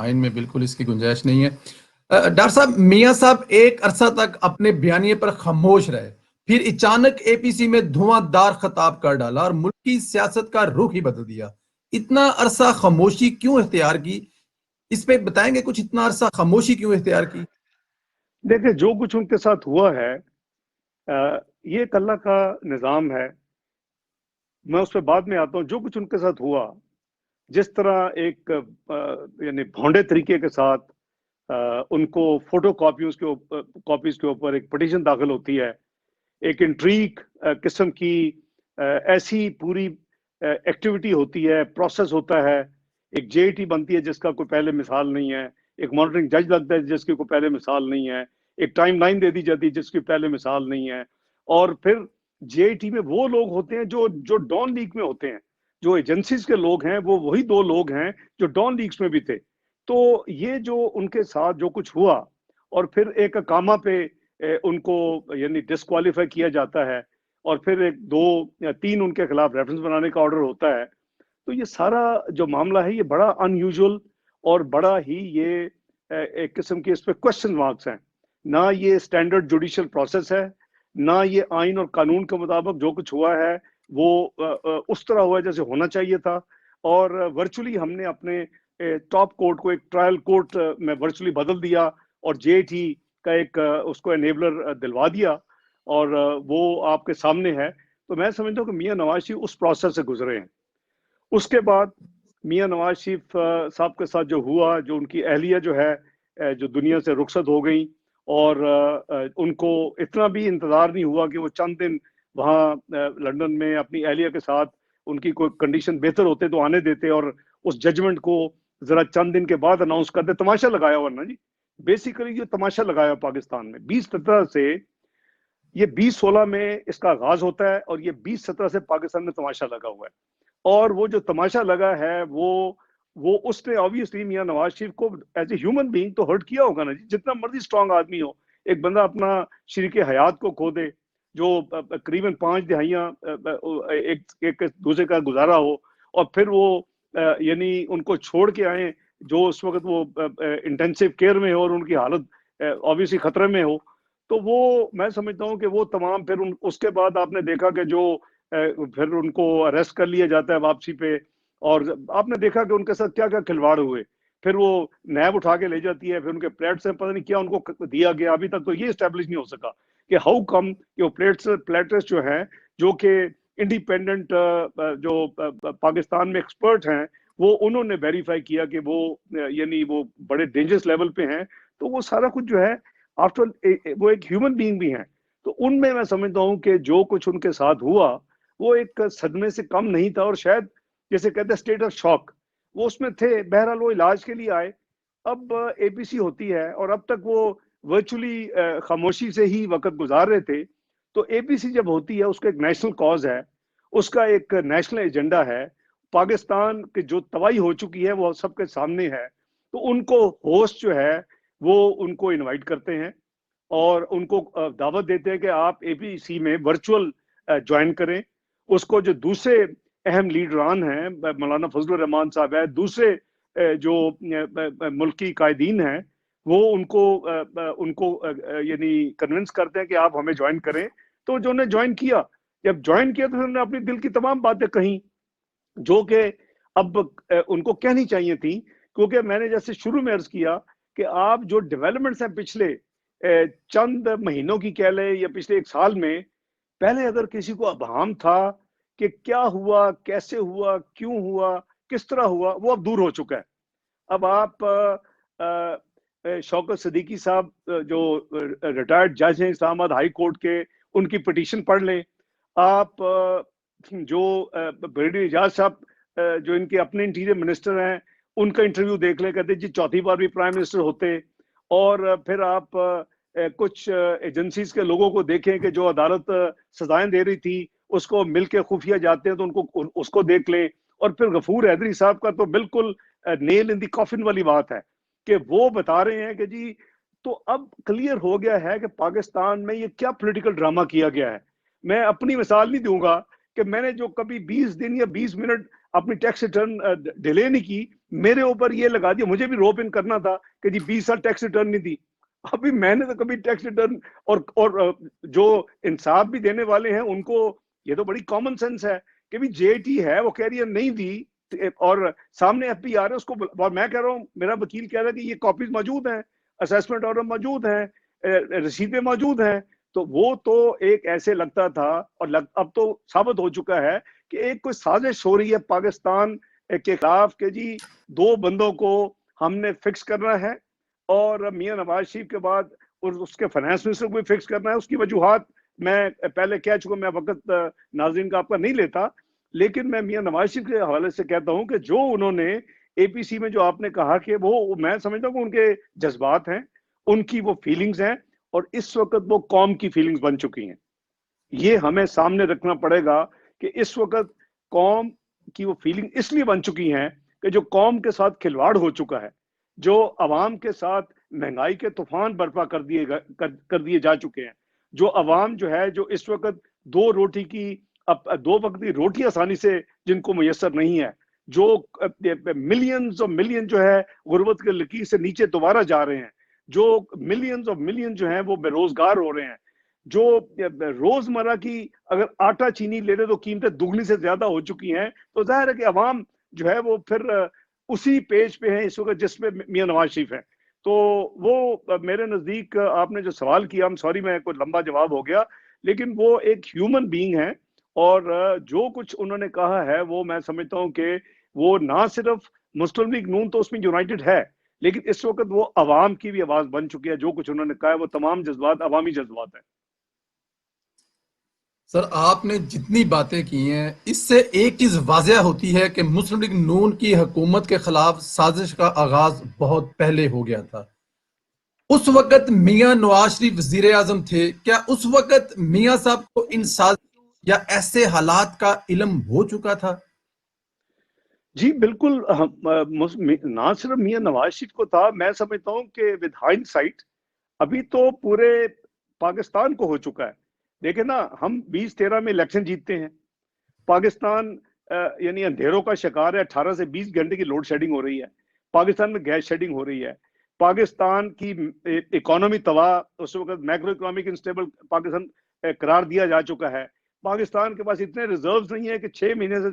आइन में बिल्कुल इसकी गुंजाइश नहीं है। डॉक्टर साहब, मियां साहब एक अरसा तक अपने बयानिए पर खामोश रहे, फिर अचानक एपीसी में धुआंधार खिताब कर डाला और मुल्की सियासत का रुख ही बदल दिया। इतना अरसा खामोशी क्यों इख्तियार की? इस पे बताएंगे कुछ, इतना अरसा खामोशी क्यों इख्तियार की? देखिए, जो कुछ उनके साथ हुआ है, ये एक अल्लाह का निज़ाम है। मैं उस पर बाद में आता हूँ। जो कुछ उनके साथ हुआ, जिस तरह एक यानी भौंडे तरीके के साथ उनको फोटो कॉपीज के ऊपर एक पिटीशन दाखिल होती है, एक इंट्रीक किस्म की ऐसी पूरी एक्टिविटी होती है, प्रोसेस होता है, एक जेईटी बनती है जिसका कोई पहले मिसाल नहीं है, एक मॉनिटरिंग जज लगता है जिसकी कोई पहले मिसाल नहीं है, एक टाइम लाइन दे दी जाती है जिसकी पहले मिसाल नहीं है। और फिर जेईटी में वो लोग होते हैं जो जो डॉन लीग में होते हैं, जो एजेंसीज के लोग हैं, वो वही दो लोग हैं जो डॉन लीग्स में भी थे। तो ये जो उनके साथ जो कुछ हुआ, और फिर एक कामा पे उनको यानी डिस्क्वालीफाई किया जाता है, और फिर एक दो या तीन उनके खिलाफ रेफरेंस बनाने का ऑर्डर होता है। तो ये सारा जो मामला है, ये बड़ा अनयूजुअल और बड़ा ही ये एक किस्म के इस पे क्वेश्चन मार्क्स हैं। ना ये स्टैंडर्ड जुडिशियल प्रोसेस है, ना ये आइन और कानून के मुताबिक जो कुछ हुआ है वो उस तरह हुआ जैसे होना चाहिए था। और वर्चुअली हमने अपने टॉप कोर्ट को एक ट्रायल कोर्ट में वर्चुअली बदल दिया, और जेटी का एक उसको एनेबलर दिलवा दिया, और वो आपके सामने है। तो मैं समझता हूँ कि मियां नवाज शरीफ उस प्रोसेस से गुजरे हैं। उसके बाद मियां नवाज शरीफ साहब के साथ जो हुआ, जो उनकी अहलिया जो है जो दुनिया से रुखसत हो गई, और उनको इतना भी इंतजार नहीं हुआ कि वो चंद दिन वहाँ लंदन में अपनी अहलिया के साथ उनकी कोई कंडीशन बेहतर होते तो आने देते, और उस जजमेंट को जरा चंद दिन के बाद अनाउंस कर दे। तमाशा लगाया वरना जी, बेसिकली ये तमाशा लगाया पाकिस्तान में 2017 से। ये 2016 में इसका आगाज होता है, और ये 2017 से पाकिस्तान में तमाशा लगा हुआ है। और वो जो तमाशा लगा है, वो उसने ऑब्वियसली मियां नवाज शरीफ को एज ए ह्यूमन बीइंग तो हर्ट किया होगा ना जी। जितना मर्जी स्ट्रांग आदमी हो, एक बंदा अपना शरीक हयात को खो दे, जो करीबन 5 दिहाइयां एक एक दूसरे का गुजारा हो, और फिर वो यानी उनको छोड़ के आए जो उस वक्त वो इंटेंसिव केयर में हो और उनकी हालत ऑब्वियसली खतरे में हो। तो वो मैं समझता हूँ कि वो तमाम फिर उसके बाद आपने देखा कि जो फिर उनको अरेस्ट कर लिया जाता है वापसी पे, और आपने देखा कि उनके साथ क्या क्या खिलवाड़ हुए। फिर वो नैब उठा के ले जाती है, फिर उनके प्लेट से पता नहीं क्या उनको दिया गया। अभी तक तो ये स्टैब्लिश नहीं हो सका कि हाउ कम कि वो प्लेटर्स जो हैं, जो कि इंडिपेंडेंट जो पाकिस्तान में एक्सपर्ट हैं, वो उन्होंने वेरीफाई किया कि वो यानी वो बड़े डेंजरस लेवल पे हैं। तो वो सारा कुछ जो है, आफ्टर वो एक ह्यूमन बीइंग भी हैं। तो उनमें मैं समझता हूँ कि जो कुछ उनके साथ हुआ, वो एक सदमे से कम नहीं था, और शायद जैसे कहते हैं स्टेट ऑफ शॉक, वो उसमें थे। बहरहाल वो इलाज के लिए आए। अब एपीसी होती है, और अब तक वो वर्चुअली खामोशी से ही वक्त गुजार रहे थे। तो एपीसी जब होती है, उसका एक नेशनल कॉज है, उसका एक नेशनल एजेंडा है। पाकिस्तान की जो तबाही हो चुकी है वो सबके सामने है। तो उनको होस्ट जो है वो उनको इनवाइट करते हैं, और उनको दावत देते हैं कि आप एपीसी में वर्चुअल ज्वाइन करें। उसको जो दूसरे अहम लीडरान हैं, मौलाना फजलुर रहमान साहब है, दूसरे जो मुल्की कायदीन हैं, वो उनको यानी कन्विंस करते हैं कि आप हमें ज्वाइन करें। तो जो उन्हें ज्वाइन किया, जब ज्वाइन किया तो उन्होंने अपनी दिल की तमाम बातें कही, जो कि अब उनको कहनी चाहिए थी। क्योंकि मैंने जैसे शुरू में अर्ज किया कि आप जो डेवलपमेंट्स हैं पिछले चंद महीनों की कह ले, या पिछले एक साल में, पहले अगर किसी को अभाम था कि क्या हुआ, कैसे हुआ, क्यों हुआ, किस तरह हुआ, वो अब दूर हो चुका है। अब आप शौकत सिद्दीकी साहब जो रिटायर्ड जज हैं इस्लामाबाद हाई कोर्ट के, उनकी पिटीशन पढ़ लें। आप जो ब्रिगेडियर एजाज साहब जो इनके अपने इंटीरियर मिनिस्टर हैं, उनका इंटरव्यू देख लें। कहते जी चौथी बार भी प्राइम मिनिस्टर होते। और फिर आप कुछ एजेंसीज के लोगों को देखें कि जो अदालत सजाएं दे रही थी, उसको मिलके खुफिया जाते हैं, तो उनको उसको देख लें। और फिर गफूर हैदरी साहब का तो बिल्कुल नेल इन दी कॉफिन वाली बात है कि वो बता रहे हैं कि जी, तो अब क्लियर हो गया है कि पाकिस्तान में ये क्या पॉलिटिकल ड्रामा किया गया है। मैं अपनी मिसाल नहीं दूंगा कि मैंने जो कभी 20 दिन या 20 मिनट अपनी टैक्स रिटर्न डिले नहीं की, मेरे ऊपर ये लगा दिया, मुझे भी रोप इन करना था कि जी 20 साल टैक्स रिटर्न नहीं दी। अभी मैंने तो कभी टैक्स रिटर्न और जो इंसाफ भी देने वाले हैं उनको ये तो बड़ी कॉमन सेंस है कि भी जेटी है वो कह रही है नहीं दी और सामने एफपीआर है उसको, और मैं कह रहा हूँ, मेरा वकील कह रहा है कि ये कॉपीज मौजूद हैं, असेसमेंट ऑर्डर मौजूद है, रसीदें मौजूद हैं। तो वो तो एक ऐसे लगता था और अब तो साबित हो चुका है कि एक कोई साजिश हो रही है पाकिस्तान के खिलाफ कि जी दो बंदों को हमने फिक्स करना है और मियां नवाज शरीफ के बाद और उसके फाइनेंस मिनिस्टर को भी फिक्स करना है। उसकी वजूहात मैं पहले कह चुका, मैं वक्त नाज़रीन का आपका नहीं लेता, लेकिन मैं मियां नवाज शरीफ के हवाले से कहता हूं कि जो उन्होंने एपीसी में जो आपने कहा कि वो मैं समझता हूँ कि उनके जज्बात हैं, उनकी वो फीलिंग्स हैं और इस वक्त वो कौम की फीलिंग्स बन चुकी हैं। ये हमें सामने रखना पड़ेगा कि इस वक्त कौम की वो फीलिंग इसलिए बन चुकी हैं कि जो कौम के साथ खिलवाड़ हो चुका है, जो अवाम के साथ महंगाई के तूफान बर्पा कर दिए जा चुके हैं, जो अवाम जो है जो इस वक्त दो रोटी की दो वक्त की रोटी आसानी से जिनको मुयसर नहीं है, जो मिलियंस और मिलियन जो है गुर्बत के लकीर से नीचे दोबारा जा रहे हैं, जो मिलियंस और मिलियन जो है वो बेरोजगार हो रहे हैं, जो रोजमर्रा की अगर आटा चीनी ले रहे तो कीमतें दुगनी से ज्यादा हो चुकी हैं, तो जाहिर है कि अवाम जो है वो फिर उसी पेज पे है इस वक्त जिसपे मियां नवाज शरीफ है। तो वो मेरे नजदीक आपने जो सवाल किया, हम सॉरी मैं कोई लंबा जवाब हो गया, लेकिन वो एक ह्यूमन बीइंग है और जो कुछ उन्होंने कहा है वो मैं समझता हूँ कि वो ना सिर्फ मुस्लिम लीग नून तो उसमें यूनाइटेड है, लेकिन इस वक्त वो अवाम की भी आवाज बन चुकी है। जो कुछ उन्होंने कहा है वो तमाम जज्बात अवामी जज्बात है। सर, आपने जितनी बातें की हैं इससे एक चीज वाज़ेह होती है कि मुस्लिम लीग नून की हुकूमत के खिलाफ साजिश का आगाज बहुत पहले हो गया था। उस वक्त मियां नवाज शरीफ वजीर आजम थे, क्या उस वक्त मियां साहब को इन साजिशों या ऐसे हालात का इल्म हो चुका था? जी बिल्कुल, ना सिर्फ मियां नवाज शरीफ को था, मैं समझता हूँ कि विद हाइंडसाइट अभी तो पूरे पाकिस्तान को हो चुका है। देखे ना, हम 2013 में इलेक्शन जीतते हैं, पाकिस्तान यानी अंधेरों का शिकार है, 18 से 20 घंटे की लोड शेडिंग हो रही है, पाकिस्तान में गैस शेडिंग हो रही है, पाकिस्तान की इकोनॉमी तबाह, उस वक्त मैक्रो इकोनॉमिक इंस्टेबल पाकिस्तान करार दिया जा चुका है, पाकिस्तान के पास इतने रिजर्व्स नहीं है कि 6 महीने से